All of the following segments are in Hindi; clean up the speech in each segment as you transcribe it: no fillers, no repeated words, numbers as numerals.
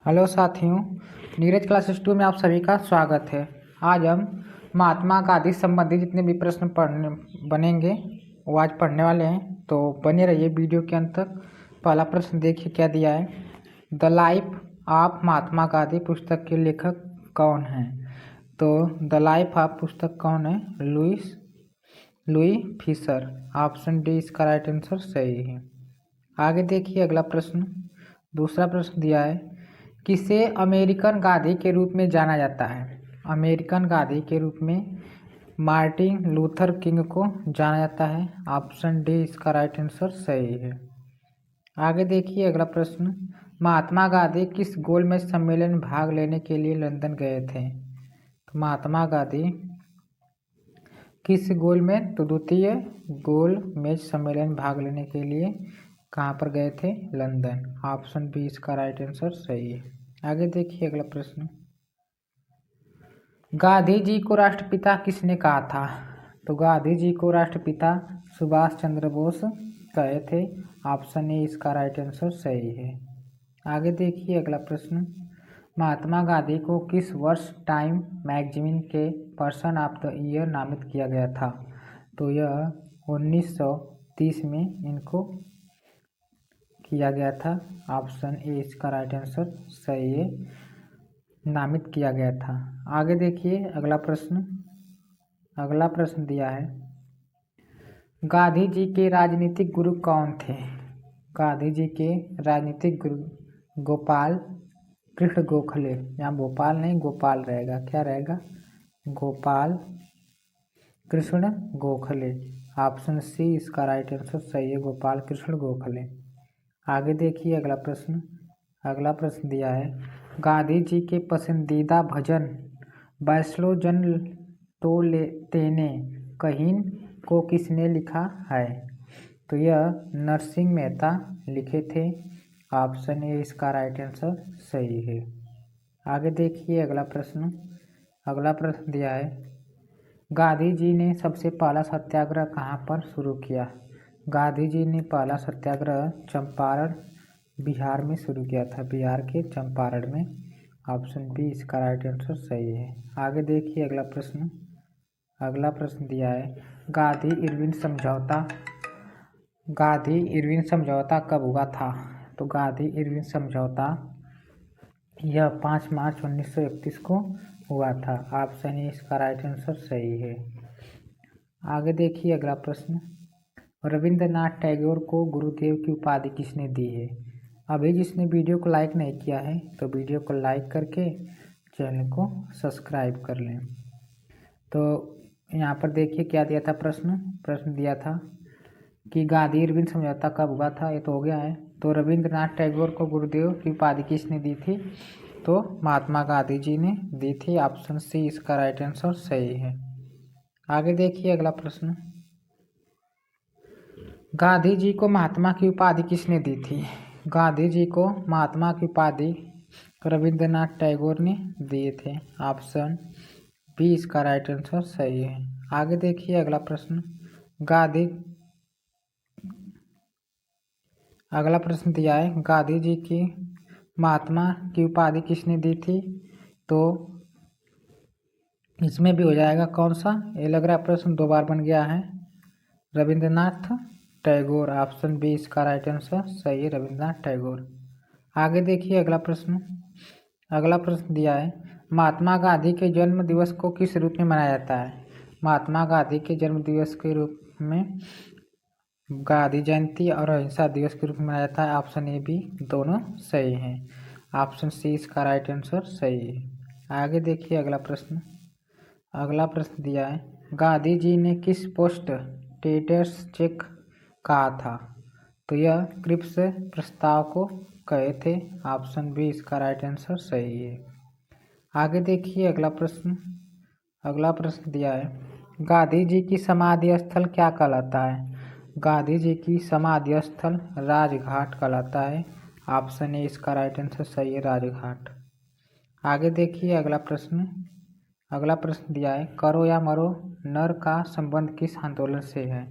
हेलो साथियों, नीरज क्लासेस 2 में आप सभी का स्वागत है। आज हम महात्मा गांधी संबंधी जितने भी प्रश्न बनेंगे वो आज पढ़ने वाले हैं, तो बने रहिए वीडियो के अंत तक। पहला प्रश्न देखिए क्या दिया है। The life of Mahatma Gandhi पुस्तक के लेखक कौन हैं? तो द लाइफ ऑफ पुस्तक कौन है? Louis Fischer. ऑप्शन डी इसका राइट आंसर सही है। आगे देखिए अगला प्रश्न। दूसरा प्रश्न दिया है, किसे अमेरिकन गांधी के रूप में जाना जाता है? अमेरिकन गांधी के रूप में मार्टिन लूथर किंग को जाना जाता है। ऑप्शन डी इसका राइट आंसर सही है। आगे देखिए अगला प्रश्न। महात्मा गांधी किस गोलमेज सम्मेलन में भाग लेने के लिए लंदन गए थे? तो महात्मा गांधी किस गोलमेज तो द्वितीय गोलमेज सम्मेलन में भाग लेने के लिए कहाँ पर गए थे? लंदन। ऑप्शन बी इसका राइट आंसर सही है। आगे देखिए अगला प्रश्न। गांधी जी को राष्ट्रपिता किसने कहा था? तो गांधी जी को राष्ट्रपिता सुभाष चंद्र बोस कहे थे। ऑप्शन ए इसका राइट आंसर सही है। आगे देखिए अगला प्रश्न। महात्मा गांधी को किस वर्ष टाइम मैगजीन के पर्सन ऑफ द ईयर नामित किया गया था? तो यह 1930 में इनको किया गया था। ऑप्शन ए इसका राइट आंसर सही है, नामित किया गया था। आगे देखिए अगला प्रश्न। अगला प्रश्न दिया है, गांधी जी के राजनीतिक गुरु कौन थे? गांधी जी के राजनीतिक गुरु गोपाल कृष्ण गोखले। यहाँ भोपाल नहीं गोपाल रहेगा, क्या रहेगा? गोपाल कृष्ण गोखले। ऑप्शन सी इसका राइट आंसर सही है, गोपाल कृष्ण गोखले। आगे देखिए अगला प्रश्न। अगला प्रश्न दिया है, गांधी जी के पसंदीदा भजन वैष्णो जन तो तेने कहीन को किसने लिखा है? तो यह नरसिंह मेहता लिखे थे। ऑप्शन ए इसका राइट आंसर सही है। आगे देखिए अगला प्रश्न। अगला प्रश्न दिया है, गांधी जी ने सबसे पहला सत्याग्रह कहाँ पर शुरू किया? गांधी जी ने पहला सत्याग्रह चंपारण बिहार में शुरू किया था, बिहार के चंपारण में। ऑप्शन बी इसका राइट आंसर सही है। आगे देखिए अगला प्रश्न। अगला प्रश्न दिया है, गांधी इरविन समझौता कब हुआ था? तो गांधी इरविन समझौता यह 5 मार्च 1931 को हुआ था। ऑप्शन ए इसका राइट आंसर सही है। आगे देखिए अगला प्रश्न। रविंद्रनाथ टैगोर को गुरुदेव की उपाधि किसने दी है? अभी जिसने वीडियो को लाइक नहीं किया है तो वीडियो को लाइक करके चैनल को सब्सक्राइब कर लें। तो यहाँ पर देखिए क्या दिया था प्रश्न दिया था कि गांधी इरविन समझौता कब हुआ था, ये तो हो गया है। तो रविंद्रनाथ टैगोर को गुरुदेव की उपाधि किसने दी थी? तो महात्मा गांधी जी ने दी थी। ऑप्शन सी इसका राइट आंसर सही है। आगे देखिए अगला प्रश्न। गांधी जी को महात्मा की उपाधि किसने दी थी? गांधी जी को महात्मा की उपाधि रविंद्रनाथ टैगोर ने दिए थे। ऑप्शन बी इसका राइट आंसर सही है। आगे देखिए अगला प्रश्न। अगला प्रश्न दिया है, गांधी जी की महात्मा की उपाधि किसने दी थी? तो इसमें भी हो जाएगा कौन सा, ये लग रहा है प्रश्न 2 बार बन गया है। रविंद्रनाथ टैगोर। ऑप्शन बी इसका राइट आंसर सही है, रविंद्रनाथ टैगोर। आगे देखिए अगला प्रश्न। अगला प्रश्न दिया है, महात्मा गांधी के जन्म दिवस को किस रूप में मनाया जाता है? महात्मा गांधी के जन्म दिवस के रूप में गांधी जयंती और अहिंसा दिवस के रूप में मनाया जाता है। ऑप्शन ए बी दोनों सही हैं। ऑप्शन सी इसका राइट आंसर सही है। आगे देखिए अगला प्रश्न। अगला प्रश्न दिया है, गांधी जी ने किस पोस्ट टेटर्स चेक कहा था? तो यह क्रिप्स प्रस्ताव को कहे थे। ऑप्शन बी इसका राइट आंसर सही है। आगे देखिए अगला प्रश्न। अगला प्रश्न दिया है, गांधी जी की समाधि स्थल क्या कहलाता है? गांधी जी की समाधि स्थल राजघाट कहलाता है। ऑप्शन ए इसका राइट आंसर सही है, राजघाट। आगे देखिए अगला प्रश्न। अगला प्रश्न दिया है, करो या मरो नर का संबंध किस आंदोलन से है?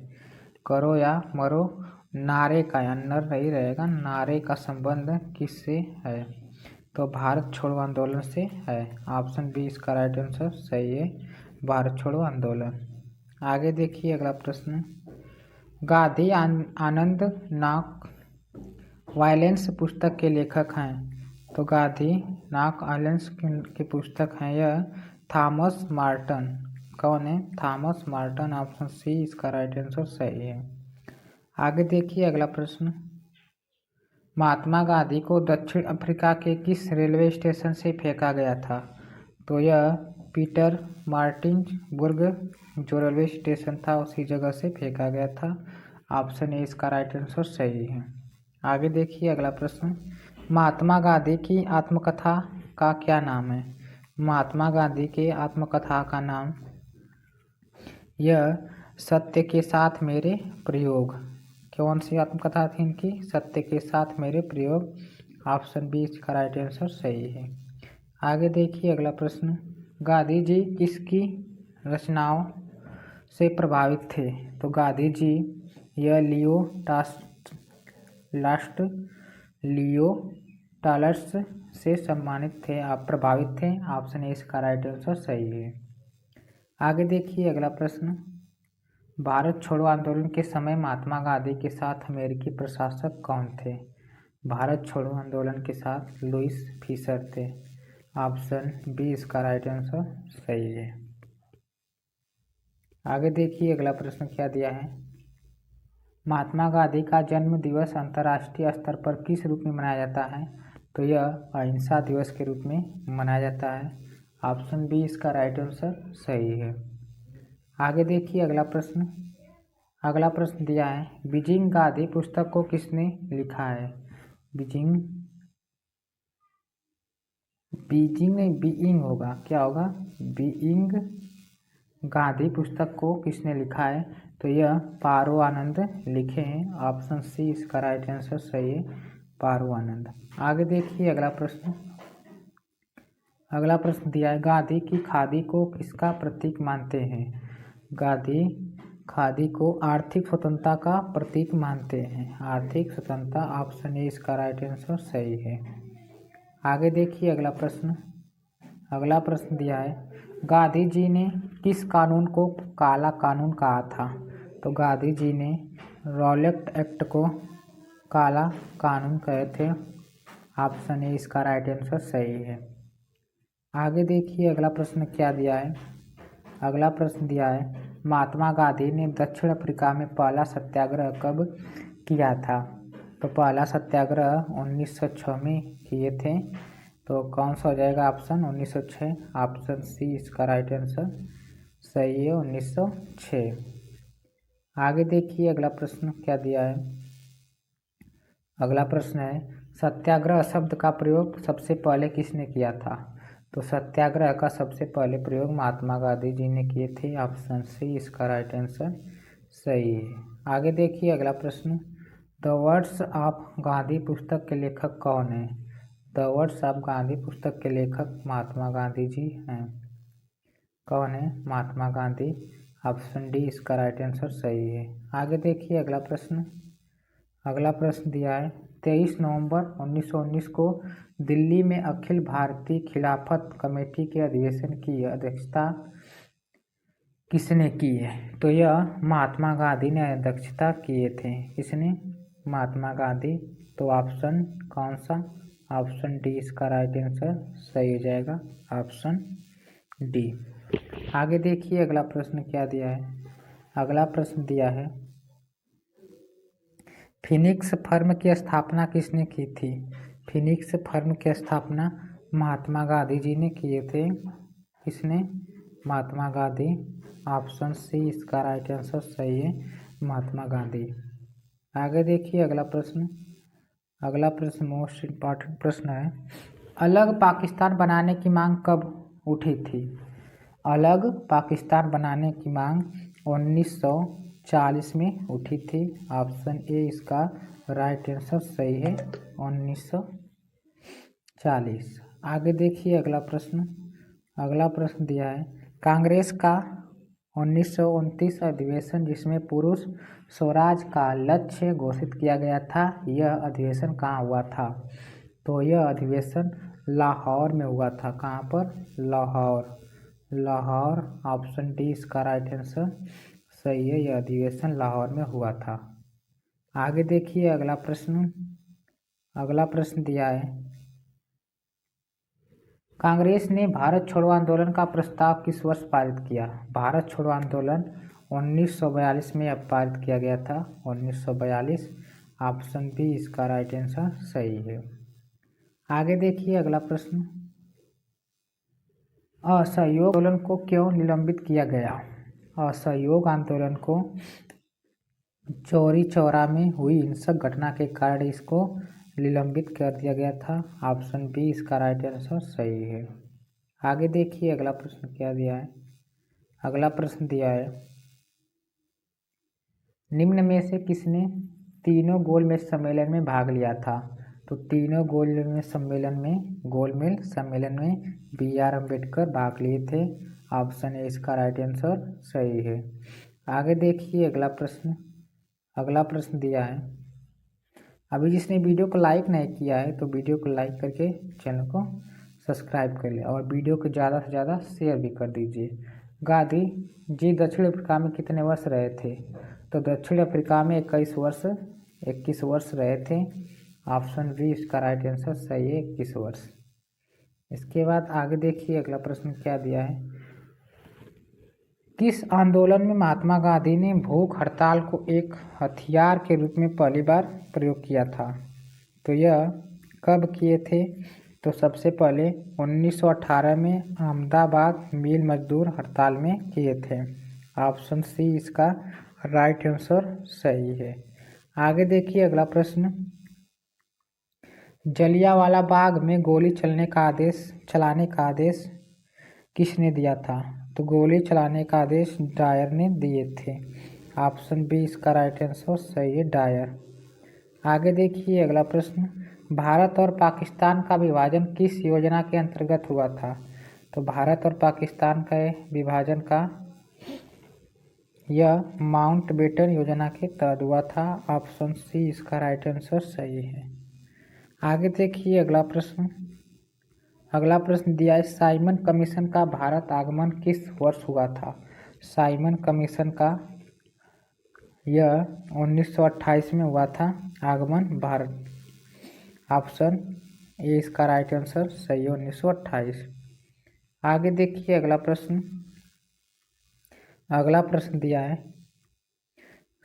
करो या मरो नारे का, या नर नहीं रहेगा, नारे का संबंध किससे है? तो भारत छोड़ो आंदोलन से है। ऑप्शन बी इसका राइट आंसर सही है, भारत छोड़ो आंदोलन। आगे देखिए अगला प्रश्न, गांधी आनंद नॉक वायलेंस पुस्तक के लेखक हैं। तो गांधी नॉक वायलेंस की पुस्तक हैं यह थॉमस मार्टन। कौन है? Thomas Marton. ऑप्शन सी इसका राइट आंसर सही है। आगे देखिए अगला प्रश्न, महात्मा गांधी को दक्षिण अफ्रीका के किस रेलवे स्टेशन से फेंका गया था? तो यह पीटर मार्टिन्सबर्ग जो रेलवे स्टेशन था उसी जगह से फेंका गया था। ऑप्शन ए इसका राइट आंसर सही है। आगे देखिए अगला प्रश्न, महात्मा गांधी की आत्मकथा का क्या नाम है? महात्मा गांधी के आत्मकथा का नाम यह सत्य के साथ मेरे प्रयोग। कौन सी आत्मकथा थी इनकी? सत्य के साथ मेरे प्रयोग। ऑप्शन बी इसका राइट आंसर सही है। आगे देखिए अगला प्रश्न, गांधी जी किसकी रचनाओं से प्रभावित थे? तो गांधी जी यह लियो टालस्ट से सम्मानित थे, आप प्रभावित थे। ऑप्शन ए इसका राइट आंसर सही है। आगे देखिए अगला प्रश्न, भारत छोड़ो आंदोलन के समय महात्मा गांधी के साथ अमेरिकी प्रशासक कौन थे? भारत छोड़ो आंदोलन के साथ लुईस फिशर थे। ऑप्शन बी इसका राइट आंसर सही है। आगे देखिए अगला प्रश्न क्या दिया है, महात्मा गांधी का जन्म दिवस अंतर्राष्ट्रीय स्तर पर किस रूप में मनाया जाता है? तो यह अहिंसा दिवस के रूप में मनाया जाता है। ऑप्शन बी इसका राइट आंसर सही है। आगे देखिए अगला प्रश्न दिया है, बीजिंग गांधी पुस्तक को किसने लिखा है? बीइंग होगा, क्या होगा? बीइंग गांधी पुस्तक को किसने लिखा है? तो यह पारो आनंद लिखे हैं। ऑप्शन सी इसका राइट आंसर सही है, पारो आनंद। आगे देखिए अगला प्रश्न दिया है, गांधी की खादी को किसका प्रतीक मानते हैं? गांधी खादी को आर्थिक स्वतंत्रता का प्रतीक मानते हैं, आर्थिक स्वतंत्रता। ऑप्शन ए इसका राइट आंसर सही है। आगे देखिए अगला प्रश्न दिया है, गांधी जी ने किस कानून को काला कानून कहा था? तो गांधी जी ने रॉलेट एक्ट को काला कानून कहे थे। ऑप्शन ए इसका राइट आंसर सही है। आगे देखिए अगला प्रश्न क्या दिया है, अगला प्रश्न दिया है, महात्मा गांधी ने दक्षिण अफ्रीका में पहला सत्याग्रह कब किया था? तो पहला सत्याग्रह 1906 में किए थे। तो कौन सा हो जाएगा ऑप्शन? 1906। ऑप्शन सी इसका राइट आंसर सही है, 1906। आगे देखिए अगला प्रश्न क्या दिया है, अगला प्रश्न है, सत्याग्रह शब्द का प्रयोग सबसे पहले किसने किया था? तो सत्याग्रह का सबसे पहले प्रयोग महात्मा गांधी जी ने किए थे। ऑप्शन सी इसका राइट आंसर सही है। आगे देखिए अगला प्रश्न, द वर्ड्स ऑफ गांधी पुस्तक के लेखक कौन है? द वर्ड्स ऑफ गांधी पुस्तक के लेखक महात्मा गांधी जी हैं। कौन है? महात्मा गांधी। ऑप्शन डी इसका राइट आंसर सही है। आगे देखिए अगला प्रश्न दिया है, 23 नवंबर 1919 को दिल्ली में अखिल भारतीय खिलाफत कमेटी के अधिवेशन की अध्यक्षता किसने की है? तो यह महात्मा गांधी ने अध्यक्षता किए थे। किसने? महात्मा गांधी। तो ऑप्शन कौन सा? ऑप्शन डी इसका राइट आंसर सही हो जाएगा, ऑप्शन डी। आगे देखिए अगला प्रश्न क्या दिया है, अगला प्रश्न दिया है, फिनिक्स फर्म की स्थापना किसने की थी? फिनिक्स फर्म की स्थापना महात्मा गांधी जी ने किए थे। किसने? महात्मा गांधी। ऑप्शन सी इसका राइट आंसर सही है, महात्मा गांधी। आगे देखिए अगला प्रश्न मोस्ट इम्पॉर्टेंट प्रश्न है, अलग पाकिस्तान बनाने की मांग कब उठी थी? अलग पाकिस्तान बनाने की मांग 1940 में उठी थी। ऑप्शन ए इसका राइट आंसर सही है, 1940। आगे देखिए अगला प्रश्न दिया है, कांग्रेस का 1929 अधिवेशन जिसमें पुरुष स्वराज का लक्ष्य घोषित किया गया था, यह अधिवेशन कहाँ हुआ था? तो यह अधिवेशन लाहौर में हुआ था। कहाँ पर? लाहौर। लाहौर, ऑप्शन डी इसका राइट आंसर सही है। यह अधिवेशन लाहौर में हुआ था। आगे देखिए अगला प्रश्न। अगला प्रश्न दिया है, कांग्रेस ने भारत छोड़ो आंदोलन का प्रस्ताव किस वर्ष पारित किया? भारत छोड़ो आंदोलन 1942 में पारित किया गया था। 1942, ऑप्शन बी इसका राइट आंसर सही है। आगे देखिए अगला प्रश्न, असहयोग आंदोलन को क्यों निलंबित किया गया? असहयोग आंदोलन को चौरी चौरा में हुई हिंसक घटना के कारण इसको निलंबित कर दिया गया था। ऑप्शन बी इसका राइट आंसर सही है। आगे देखिए अगला प्रश्न क्या दिया है। अगला प्रश्न दिया है, निम्न में से किसने तीनों गोलमेज सम्मेलन में भाग लिया था? तो तीनों गोलमेज सम्मेलन में बी.आर. अम्बेडकर भाग लिए थे। ऑप्शन ए इसका राइट आंसर सही है। आगे देखिए अगला प्रश्न। अगला प्रश्न दिया है, अभी जिसने वीडियो को लाइक नहीं किया है तो वीडियो को लाइक करके चैनल को सब्सक्राइब कर ले और वीडियो को ज़्यादा से ज़्यादा शेयर भी कर दीजिए। गांधी जी दक्षिण अफ्रीका में कितने वर्ष रहे थे? तो दक्षिण अफ्रीका में 21 वर्ष रहे थे। ऑप्शन बी इसका राइट आंसर सही है, 21 वर्ष। इसके बाद आगे देखिए अगला प्रश्न क्या दिया है, किस आंदोलन में महात्मा गांधी ने भूख हड़ताल को एक हथियार के रूप में पहली बार प्रयोग किया था? तो यह कब किए थे? तो सबसे पहले 1918 में अहमदाबाद मिल मजदूर हड़ताल में किए थे। ऑप्शन सी इसका राइट आंसर सही है। आगे देखिए अगला प्रश्न, जलियांवाला बाग में गोली चलाने का आदेश किसने दिया था? तो गोली चलाने का आदेश डायर ने दिए थे। ऑप्शन बी इसका राइट आंसर सही है, डायर। आगे देखिए अगला प्रश्न, भारत और पाकिस्तान का विभाजन किस योजना के अंतर्गत हुआ था? तो भारत और पाकिस्तान का विभाजन का यह माउंटबेटन योजना के तहत हुआ था। ऑप्शन सी इसका राइट आंसर सही है। आगे देखिए अगला प्रश्न। अगला प्रश्न दिया है, साइमन कमीशन का भारत आगमन किस वर्ष हुआ था? साइमन कमीशन का यह 1928 में हुआ था आगमन भारत। ऑप्शन ए इसका राइट आंसर सही है, 1928। आगे देखिए अगला प्रश्न। अगला प्रश्न दिया है,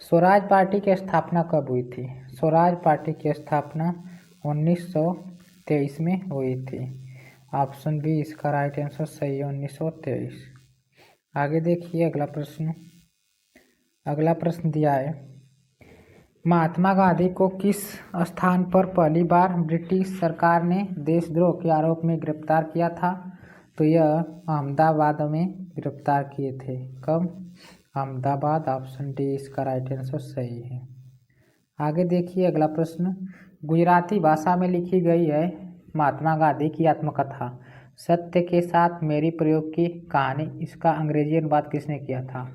स्वराज पार्टी की स्थापना कब हुई थी? स्वराज पार्टी की स्थापना 1923 में हुई थी। ऑप्शन बी इसका राइट आंसर सही है, 1923। आगे देखिए अगला प्रश्न। अगला प्रश्न दिया है, महात्मा गांधी को किस स्थान पर पहली बार ब्रिटिश सरकार ने देशद्रोह के आरोप में गिरफ्तार किया था? तो यह अहमदाबाद में गिरफ्तार किए थे। कब? अहमदाबाद। ऑप्शन डी इसका राइट आंसर सही है। आगे देखिए अगला प्रश्न, गुजराती भाषा में लिखी गई है महात्मा गांधी की आत्मकथा सत्य के साथ मेरी प्रयोग की कहानी, इसका अंग्रेजी अनुवाद किसने किया था?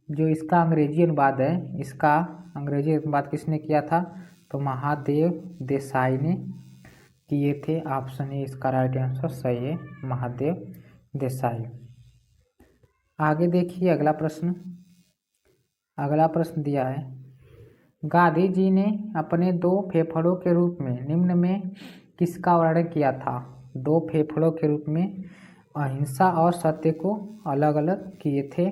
जो इसका अंग्रेजी अनुवाद है, इसका अंग्रेजी अनुवाद किसने किया था? तो महादेव देसाई ने किए थे। ऑप्शन ए इसका राइट आंसर सही है, महादेव देसाई। आगे देखिए अगला प्रश्न। अगला प्रश्न दिया है, गांधी जी ने अपने दो फेफड़ों के रूप में निम्न में किसका वर्णन किया था? दो फेफड़ों के रूप में अहिंसा और सत्य को अलग अलग किए थे।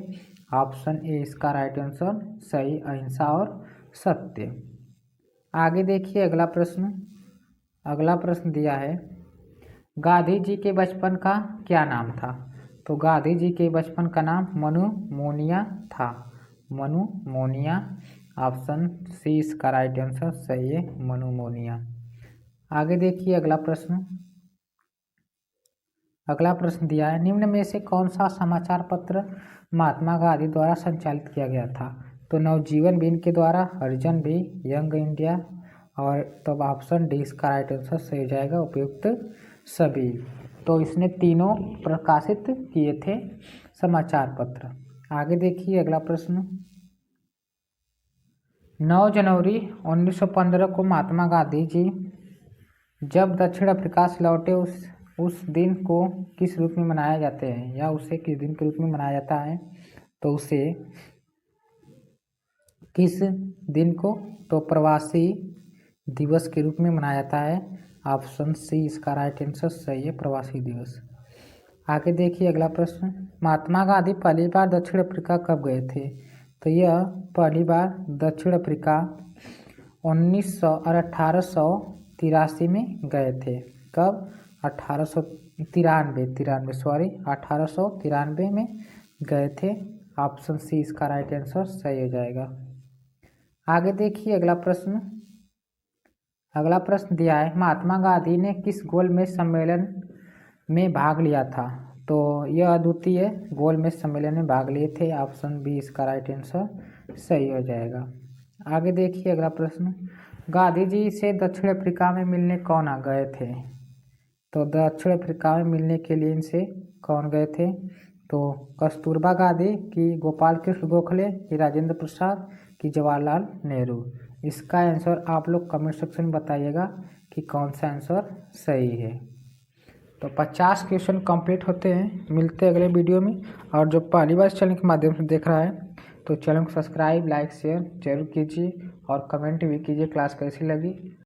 ऑप्शन ए इसका राइट आंसर सही, अहिंसा और सत्य। आगे देखिए अगला प्रश्न। अगला प्रश्न दिया है, गांधी जी के बचपन का क्या नाम था? तो गांधी जी के बचपन का नाम मनु मोनिया था। मनु मोनिया। ऑप्शन सी इसका राइट आंसर सही है, मनु मोनिया। आगे देखिए अगला प्रश्न। अगला प्रश्न दिया है, निम्न में से कौन सा समाचार पत्र महात्मा गांधी द्वारा संचालित किया गया था? तो नवजीवन भी इनके द्वारा, हरिजन भी, यंग इंडिया और तब ऑप्शन डी इसका राइट आंसर सही हो जाएगा, उपयुक्त सभी। तो इसने तीनों प्रकाशित किए थे समाचार पत्र। आगे देखिए अगला प्रश्न। 9 जनवरी 1915 को महात्मा गांधी जी जब दक्षिण अफ्रीका से लौटे उस दिन को किस रूप में मनाए जाते हैं या उसे किस दिन के रूप में मनाया जाता है, तो उसे किस दिन को तो प्रवासी दिवस के रूप में मनाया जाता है। ऑप्शन सी इसका राइट आंसर सही है, प्रवासी दिवस। आगे देखिए अगला प्रश्न, महात्मा गांधी पहली बार दक्षिण अफ्रीका कब गए थे? तो यह पहली बार दक्षिण अफ्रीका 1883 में गए थे। कब? 1893 में गए थे। ऑप्शन सी इसका राइट आंसर सही हो जाएगा। आगे देखिए अगला प्रश्न दिया है, महात्मा गांधी ने किस गोलमेज सम्मेलन में भाग लिया था? तो यह द्वितीय गोलमेज सम्मेलन में भाग लिए थे। ऑप्शन बी इसका राइट आंसर सही हो जाएगा। आगे देखिए अगला प्रश्न, गांधी जी से दक्षिण अफ्रीका में मिलने कौन आ गए थे? तो दक्षिण अफ्रीका में मिलने के लिए इनसे कौन गए थे? तो कस्तूरबा गांधी की गोपाल कृष्ण गोखले की राजेंद्र प्रसाद की जवाहरलाल नेहरू। इसका आंसर आप लोग कमेंट सेक्शन में बताइएगा कि कौन सा आंसर सही है। तो 50 क्वेश्चन कंप्लीट होते हैं। मिलते हैं अगले वीडियो में। और जो पहली बार इस चैनल के माध्यम से देख रहा है तो चैनल को सब्सक्राइब, लाइक, शेयर जरूर कीजिए और कमेंट भी कीजिए क्लास कैसी लगी।